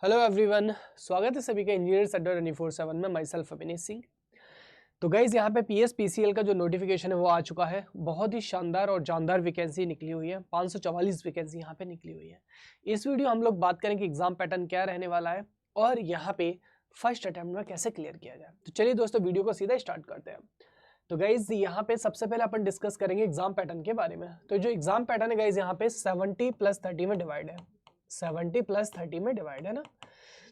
Hello everyone, स्वागत है सभी का इंजीनियर्स अड्डा 24/7 में। माई सेल्फ अभिनीत सिंह। तो गाइज यहाँ पे PSPCL का जो नोटिफिकेशन है वो आ चुका है। बहुत ही शानदार और जानदार वैकेंसी निकली हुई है। 544 वैकेंसी यहाँ पे निकली हुई है। इस वीडियो हम लोग बात करेंगे एग्जाम पैटर्न क्या रहने वाला है और यहाँ पे फर्स्ट अटेम्प्ट में कैसे क्लियर किया जाए। तो चलिए दोस्तों, वीडियो को सीधा स्टार्ट करते हैं। तो गाइज यहाँ पे सबसे पहले अपन डिस्कस करेंगे एग्जाम पैटर्न के बारे में। तो जो एग्जाम पैटर्न है गाइज यहाँ पे 70+30 में डिवाइड है। 70+30 में डिवाइड है ना।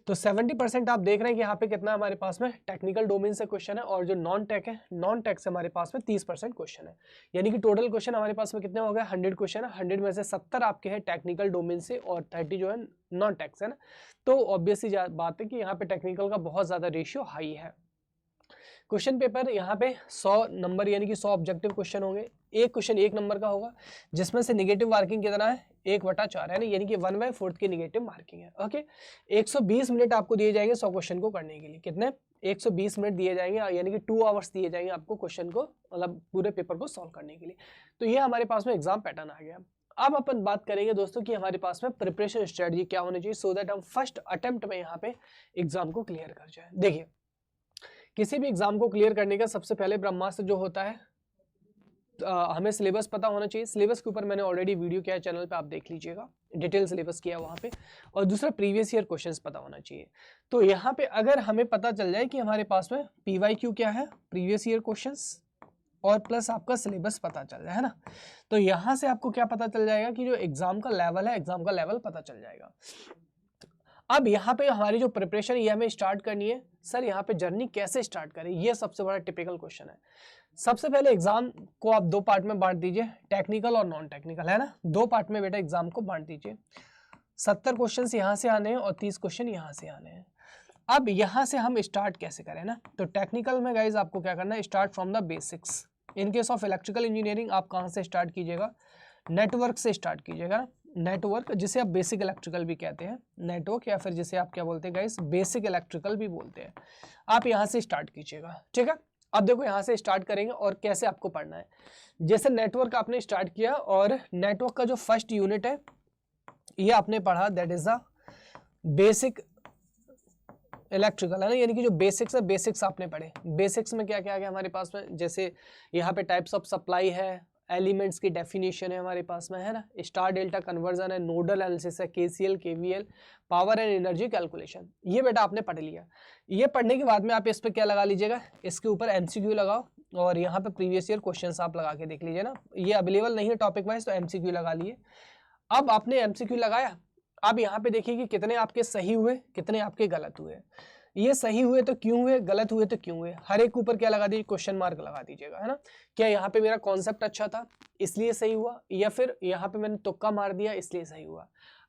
तो 70% आप देख रहे हैं कि यहाँ पे कितना हमारे पास में टेक्निकल डोमेन से क्वेश्चन है और जो नॉन टेक है, नॉन टेक से हमारे पास में 30% क्वेश्चन है। यानी कि टोटल क्वेश्चन हमारे पास में कितने हो गए? 100 क्वेश्चन है। 100 में से 70 आपके हैं टेक्निकल डोमेन से और 30 जो है नॉन टेक से ना। तो ऑब्वियसली बात है कि यहाँ पे टेक्निकल का बहुत ज्यादा रेशियो हाई है। क्वेश्चन पेपर यहाँ पे 100 नंबर यानी कि 100 ऑब्जेक्टिव क्वेश्चन होंगे। एक क्वेश्चन 1 नंबर का होगा, जिसमें से निगेटिव मार्किंग कितना है? 1/4 है ना, यानी कि 1/4 की निगेटिव मार्किंग है। ओके, 120 मिनट आपको दिए जाएंगे 100 क्वेश्चन को करने के लिए। कितने? 120 मिनट दिए जाएंगे, यानी कि 2 आवर्स दिए जाएंगे आपको क्वेश्चन को, मतलब पूरे पेपर को सॉल्व करने के लिए। तो ये हमारे पास में एग्जाम पैटर्न आ गया। अब अपन बात करेंगे दोस्तों कि हमारे पास में प्रिपरेशन स्ट्रेटजी क्या होनी चाहिए, सो दैट हम फर्स्ट अटेम्प्ट में यहाँ पे एग्जाम को क्लियर कर जाए। देखिए, किसी भी एग्जाम को क्लियर करने का सबसे पहले ब्रह्मास्त्र जो होता है, हमें सिलेबस पता होना चाहिए। सिलेबस के ऊपर मैंने ऑलरेडी वीडियो किया है चैनल पे, आप देख लीजिएगा, डिटेल सिलेबस किया है वहाँ पे। और दूसरा, प्रीवियस ईयर क्वेश्चंस पता होना चाहिए। तो यहाँ पे अगर हमें पता चल जाए कि हमारे पास में PYQ क्या है, प्रीवियस ईयर क्वेश्चंस, और प्लस आपका सिलेबस पता चल जाए, है ना। तो यहाँ से आपको क्या पता चल जाएगा कि जो एग्जाम का लेवल है, एग्जाम का लेवल पता चल जाएगा। अब यहाँ पे हमारी जो प्रिपरेशन ये हमें स्टार्ट करनी है। सर यहाँ पे जर्नी कैसे स्टार्ट करें, ये सबसे बड़ा टिपिकल क्वेश्चन है। सबसे पहले एग्जाम को आप 2 पार्ट में बांट दीजिए, टेक्निकल और नॉन टेक्निकल, है ना। 2 पार्ट में बेटा एग्जाम को बांट दीजिए। 70 क्वेश्चन यहाँ से आने हैं और 30 क्वेश्चन यहाँ से आने हैं। अब यहाँ से हम स्टार्ट कैसे करें ना। तो टेक्निकल में गाइज आपको क्या करना है, start from the basics. In case of electrical engineering आप कहाँ से स्टार्ट कीजिएगा? नेटवर्क से स्टार्ट कीजिएगा। नेटवर्क, जिसे आप बेसिक इलेक्ट्रिकल भी कहते हैं, नेटवर्क, या फिर जिसे आप क्या बोलते हैं गाइस, बेसिक इलेक्ट्रिकल भी बोलते हैं। आप यहाँ से स्टार्ट कीजिएगा, ठीक है। अब देखो यहाँ से स्टार्ट करेंगे और कैसे आपको पढ़ना है। जैसे नेटवर्क आपने स्टार्ट किया और नेटवर्क का जो फर्स्ट यूनिट है ये आपने पढ़ा, that is the basic electrical, है ना। यानी कि जो बेसिक्स है, बेसिक्स आपने पढ़े। बेसिक्स में क्या क्या आ गया हमारे पास में? जैसे यहाँ पे टाइप्स ऑफ सप्लाई है, एलिमेंट्स की डेफिनेशन है हमारे पास में, है ना। स्टार डेल्टा कन्वर्जन है, नोडल एनालिसिस है, KCL KVL, power and energy calculation, ये बेटा आपने पढ़ लिया। ये पढ़ने के बाद में आप इस पे क्या लगा लीजिएगा, इसके ऊपर MCQ लगाओ और यहाँ पे प्रीवियस ईयर क्वेश्चंस आप लगा के देख लीजिए ना। ये अवेलेबल नहीं है टॉपिक वाइज, तो MCQ लगा लिए। अब आपने MCQ लगाया, अब यहाँ पे देखिए कि कितने आपके सही हुए, कितने आपके गलत हुए। ये सही हुए तो क्यों हुए, गलत हुए तो क्यों हुए, हर एक ऊपर क्या लगा दीजिए, क्वेश्चन मार्क लगा दीजिएगा, है ना। क्या यहाँ पे मेरा कॉन्सेप्ट अच्छा था इसलिए सही हुआ, या फिर यहाँ पे मैंने तुक्का मार दिया इसलिए सही हुआ।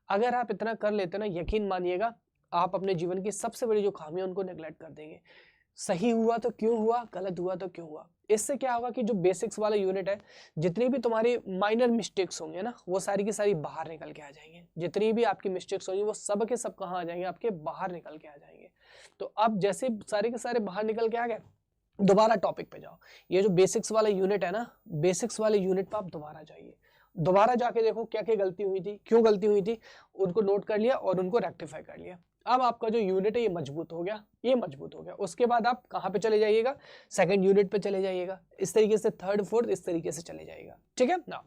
अगर आप इतना कर लेते ना, यकीन मानिएगा आप अपने जीवन की सबसे बड़ी जो खामी है उनको नेग्लेक्ट कर देंगे। सही हुआ तो क्यों हुआ, गलत हुआ तो क्यों हुआ। इससे क्या होगा कि जो बेसिक्स वाला यूनिट है, जितनी भी तुम्हारी माइनर मिस्टेक्स होंगे ना, वो सारी की सारी बाहर निकल के आ जाएंगे। जितनी भी आपकी मिस्टेक्स होंगी वो सब के सब कहाँ आ जाएंगे, आपके बाहर निकल के आ जाएंगे। तो अब जैसे सारे के सारे बाहर निकल के आ गए, दोबारा टॉपिक पे जाओ। ये जो बेसिक्स वाला यूनिट है ना, बेसिक्स वाले यूनिट पे आप दोबारा जाइए। दोबारा जाके देखो क्या क्या गलती हुई थी, क्यों गलती हुई थी, उनको नोट कर लिया और उनको रेक्टिफाई कर लिया। अब आपका जो यूनिट है ये मजबूत हो गया, ये मजबूत हो गया। उसके बाद आप कहाँ पे चले जाइएगा, सेकंड यूनिट पे चले जाइएगा। इस तरीके से थर्ड फोर्थ इस तरीके से चले जाइएगा, ठीक है ना।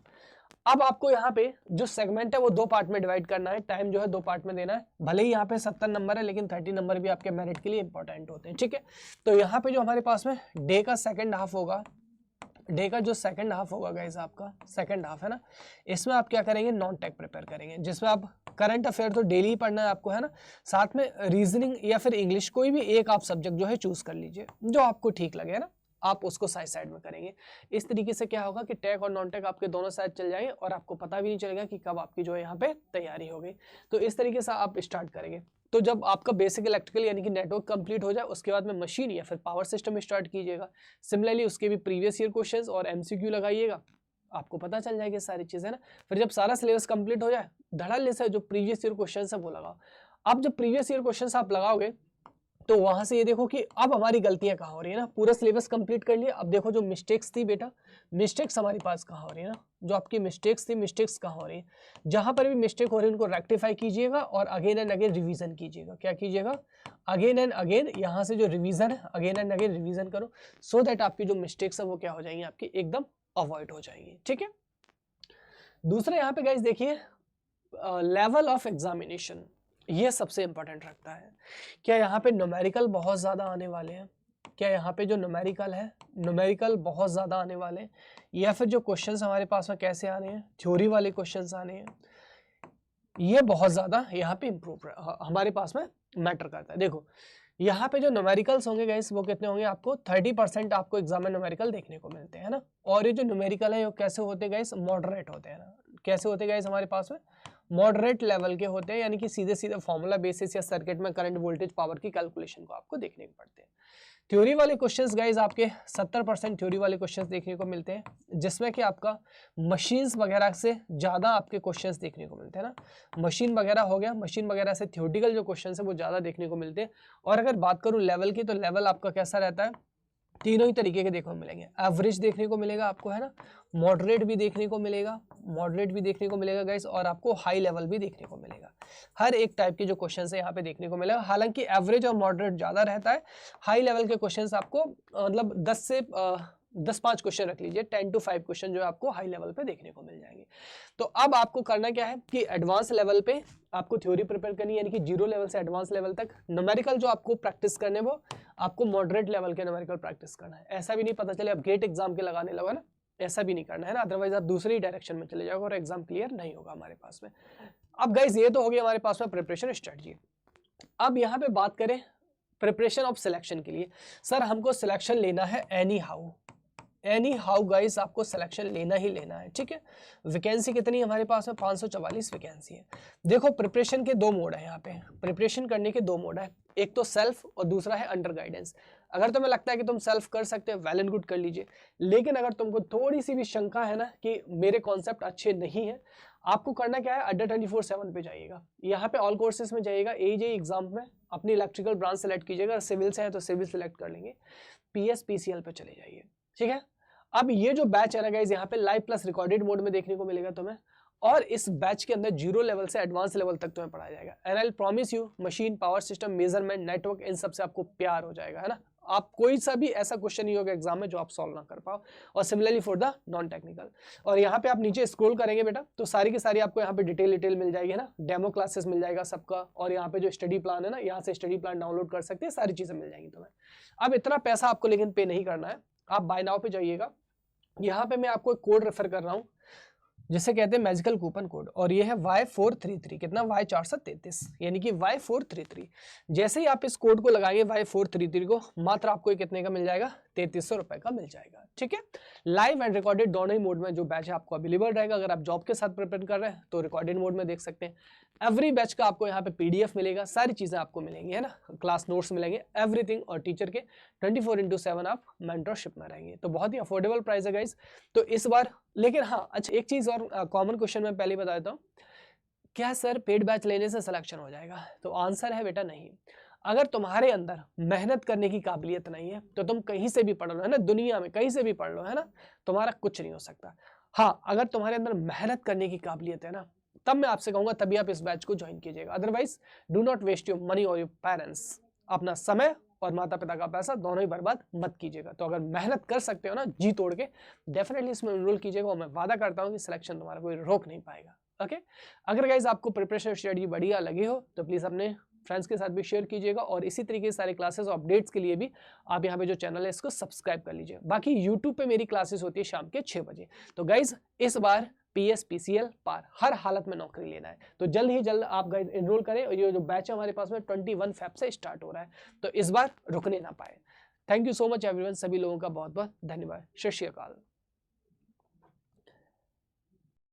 अब आपको यहाँ पे जो सेगमेंट है वो 2 पार्ट में डिवाइड करना है। टाइम जो है 2 पार्ट में देना है। भले ही यहाँ पे 70 नंबर है, लेकिन 30 नंबर भी आपके मेरिट के लिए इंपॉर्टेंट होते हैं, ठीक है। तो यहाँ पे जो हमारे पास में डे का सेकंड हाफ होगा, डे का जो सेकंड हाफ होगा गाइस, आपका सेकंड हाफ है ना, इसमें आप क्या करेंगे, नॉन टेक प्रिपेयर करेंगे, जिसमें आप करंट अफेयर तो डेली ही पढ़ना है आपको, है ना। साथ में रीजनिंग या फिर इंग्लिश, कोई भी एक आप सब्जेक्ट जो है चूज कर लीजिए, जो आपको ठीक लगे, है ना। आप उसको साइड में करेंगे। इस तरीके से क्या होगा कि टेक और नॉन टेक आपके दोनों साइड चल जाएंगे और आपको पता भी नहीं चलेगा कि कब आपकी जो है यहाँ पे तैयारी हो गई। तो इस तरीके से आप स्टार्ट करेंगे। तो जब आपका बेसिक इलेक्ट्रिकल यानी कि नेटवर्क कंप्लीट हो जाए, उसके बाद में मशीन या फिर पावर सिस्टम स्टार्ट कीजिएगा। सिमिलरली उसके भी प्रीवियस ईयर क्वेश्चंस और MCQ लगाइएगा, आपको पता चल जाएगी सारी चीजें ना। फिर जब सारा सिलेबस कंप्लीट हो जाए, धड़ल्ले से जो प्रीवियस ईयर क्वेश्चन है वो लगाओ। अब जब प्रीवियस ईयर क्वेश्चन आप लगाओगे तो वहां से ये देखो कि अब हमारी गलतियां कहाँ हो रही है ना। पूरा सिलेबस कंप्लीट कर लिया, अब देखो जो मिस्टेक्स थी बेटा, मिस्टेक्स हमारे पास कहाँ हो रही है ना, जो आपकी मिस्टेक्स थी, मिस्टेक्स कहाँ हो रही है, जहाँ पर भी मिस्टेक हो रही है उनको रेक्टिफाई कीजिएगा और अगेन एंड अगेन रिवीजन कीजिएगा। क्या कीजिएगा? अगेन एंड अगेन, यहाँ से जो रिवीजन है अगेन एंड अगेन रिवीजन करो, सो दैट आपकी जो मिस्टेक्स है वो क्या हो जाएंगी, आपकी एकदम अवॉइड हो जाएंगी। ठीक है। दूसरा यहाँ पे गाइस देखिए, लेवल ऑफ एग्जामिनेशन, ये सबसे इंपॉर्टेंट रखता है। क्या यहाँ पे न्यूमेरिकल बहुत ज़्यादा आने वाले हैं? क्या यहाँ पे जो न्यूमेरिकल है, न्यूमेरिकल बहुत ज़्यादा आने वाले हैं, या फिर जो क्वेश्चंस हमारे पास में कैसे आने हैं, थ्योरी वाले क्वेश्चंस आने हैं, ये बहुत ज़्यादा यहाँ पे इम्प्रूव हमारे पास में मैटर करता है। देखो यहाँ पे जो न्यूमेरिकल्स होंगे गाइस वो कितने होंगे, आपको 30% आपको एग्जाम में न्यूमेरिकल देखने को मिलते हैं ना। और ये जो न्यूमेरिकल है वो कैसे होते हैं गाइस, मॉडरेट होते हैं ना। कैसे होते हैं गाइस हमारे पास में, मॉडरेट लेवल के होते हैं, यानी कि सीधे सीधे फॉर्मूला बेसिस या सर्किट में करंट वोल्टेज पावर की कैलकुलेशन को आपको देखने को पड़ते हैं। थ्योरी वाले क्वेश्चंस गाइस आपके 70% थ्योरी वाले क्वेश्चंस देखने को मिलते हैं, जिसमें कि आपका मशीन्स वगैरह से ज़्यादा आपके क्वेश्चंस देखने को मिलते हैं ना। मशीन वगैरह हो गया, मशीन वगैरह से थ्योरेटिकल जो क्वेश्चंस है वो ज़्यादा देखने को मिलते हैं। और अगर बात करूँ लेवल की, तो लेवल आपका कैसा रहता है, तीनों ही तरीके के देखने को मिलेंगे। एवरेज देखने को मिलेगा आपको, है ना, मॉडरेट भी देखने को मिलेगा, मॉडरेट भी देखने को मिलेगा गाइस, और आपको हाई लेवल भी देखने को मिलेगा। हर एक टाइप के जो क्वेश्चन है यहाँ पे देखने को मिलेगा। हालांकि एवरेज और मॉडरेट ज़्यादा रहता है, हाई लेवल के क्वेश्चन आपको मतलब 10-5 क्वेश्चन रख लीजिए, 10 to 5 क्वेश्चन जो है आपको हाई लेवल पे देखने को मिल जाएंगे। तो अब आपको करना क्या है कि एडवांस लेवल पे आपको थ्योरी प्रिपेयर करनी है, यानी कि 0 लेवल से एडवांस लेवल तक। न्यूमेरिकल जो आपको प्रैक्टिस करने वो आपको मॉडरेट लेवल के न्यूमेरिकल प्रैक्टिस करना है। ऐसा भी नहीं पता चले अब गेट एग्जाम के लगाने लगा ना, ऐसा भी नहीं करना है ना, अदरवाइज आप दूसरी डायरेक्शन में चले जाओगे और एग्जाम क्लियर नहीं होगा हमारे पास में। अब गाइज ये तो हो गया हमारे पास में प्रिपरेशन स्ट्रेटजी। अब यहाँ पे बात करें प्रिपरेशन ऑफ सिलेक्शन के लिए। सर हमको सिलेक्शन लेना है एनी हाउ गाइस, आपको सिलेक्शन लेना ही लेना है। ठीक है। वैकेंसी कितनी है हमारे पास में, 544 वैकेंसी है। देखो प्रिपरेशन के दो मोड है यहाँ पे, प्रिपरेशन करने के दो मोड है, एक तो सेल्फ और दूसरा है अंडर गाइडेंस। अगर तुम्हें लगता है कि तुम सेल्फ कर सकते हो, वेल एंड गुड, कर लीजिए। लेकिन अगर तुमको थोड़ी सी भी शंका है ना कि मेरे कॉन्सेप्ट अच्छे नहीं है, आपको करना क्या है, अड्डा 24/7 पे जाइएगा। यहाँ पे ऑल कोर्सेज में जाइएगा, AJE एग्जाम में अपनी इलेक्ट्रिकल ब्रांच सेलेक्ट कीजिएगा, सिविल से है तो सिविल सेलेक्ट कर लेंगे, PS PCL पे चले जाइए। ठीक है। अब ये जो बैच है ना गाइस, यहाँ पे लाइव प्लस रिकॉर्डेड मोड में देखने को मिलेगा तुम्हें, और इस बैच के अंदर 0 लेवल से एडवांस लेवल तक तुम्हें पढ़ाया जाएगा। And I promise you, machine, power system, measurement, network, इन सब से आपको प्यार हो जाएगा, है ना। आप कोई सा भी ऐसा क्वेश्चन नहीं होगा एग्जाम में जो आप सॉल्व ना कर पाओ। और similarly for the non technical. और यहाँ पे आप नीचे स्क्रॉल करेंगे बेटा तो सारी की सारी आपको यहाँ पे डिटेल मिल जाएगी, है ना। डेमो क्लासेस मिल जाएगा सबका, और यहाँ पे जो स्टडी प्लान है ना, यहाँ से स्टडी प्लान डाउनलोड कर सकते हैं, सारी चीजें मिल जाएंगी तुम्हें। अब इतना पैसा आपको लेकिन पे नहीं करना है, आप बाय नाउ पे जाइएगा। यहाँ पे मैं आपको एक कोड रेफर कर रहा हूँ जिसे कहते हैं मैजिकल कूपन कोड, और ये है Y433, कितना, Y433, यानी कि Y433। जैसे ही आप इस कोड को लगाएंगे Y433 को, मात्र आपको ये कितने का मिल जाएगा, 3300 रुपए का मिल जाएगा। ठीक है। लाइव एंड रिकॉर्डेड दोनों ही मोड में जो बैच है आपको अवेलेबल रहेगा। अगर आप जॉब के साथ प्रिपेयर कर रहे हैं तो रिकॉर्डेड मोड में देख सकते हैं। एवरी बैच का आपको यहाँ पे PDF मिलेगा, सारी चीजें आपको मिलेंगी, है ना, क्लास नोट्स मिलेंगे, एवरीथिंग, और टीचर के 24/7 आप मेंटरशिप में रहेंगे। तो बहुत ही अफोर्डेबल प्राइस है गाइस। तो इस बार, लेकिन हाँ अच्छा एक चीज और कॉमन क्वेश्चन मैं पहले बता देता हूँ, क्या सर पेड बैच लेने से सिलेक्शन हो जाएगा? तो आंसर है बेटा नहीं। अगर तुम्हारे अंदर मेहनत करने की काबिलियत नहीं है तो तुम कहीं से भी पढ़ लो, है ना, दुनिया में कहीं से भी पढ़ लो, है ना, तुम्हारा कुछ नहीं हो सकता। हाँ अगर तुम्हारे अंदर मेहनत करने की काबिलियत है ना, तब मैं आपसे कहूंगा तभी आप इस बैच को ज्वाइन कीजिएगा। Otherwise do not waste your money और योर पेरेंट्स, अपना समय और माता पिता का पैसा दोनों ही बर्बाद मत कीजिएगा। तो अगर मेहनत कर सकते हो ना जी तोड़ के, डेफिनेटली इसमें एनरोल कीजिएगा, और मैं वादा करता हूँ कि सिलेक्शन तुम्हारा कोई रोक नहीं पाएगा। ओके। अगर गाइज आपको प्रिपरेशन स्ट्रेटजी बढ़िया लगी हो तो प्लीज़ अपने फ्रेंड्स के साथ भी शेयर कीजिएगा, और इसी तरीके से सारे क्लासेस और अपडेट्स के लिए भी आप यहाँ पे जो चैनल है इसको सब्सक्राइब कर लीजिए। बाकी यूट्यूब पे मेरी क्लासेस होती है शाम के 6 बजे। तो गाइज इस बार PS PCL पार, हर हालत में नौकरी लेना है, तो जल्द ही जल्द आप गाइज एनरोल करें। और ये जो बैच है हमारे पास में 21 Feb से स्टार्ट हो रहा है, तो इस बार रुकने ना पाए। Thank you so much everyone, सभी लोगों का बहुत बहुत धन्यवाद। सत श्री अकाल।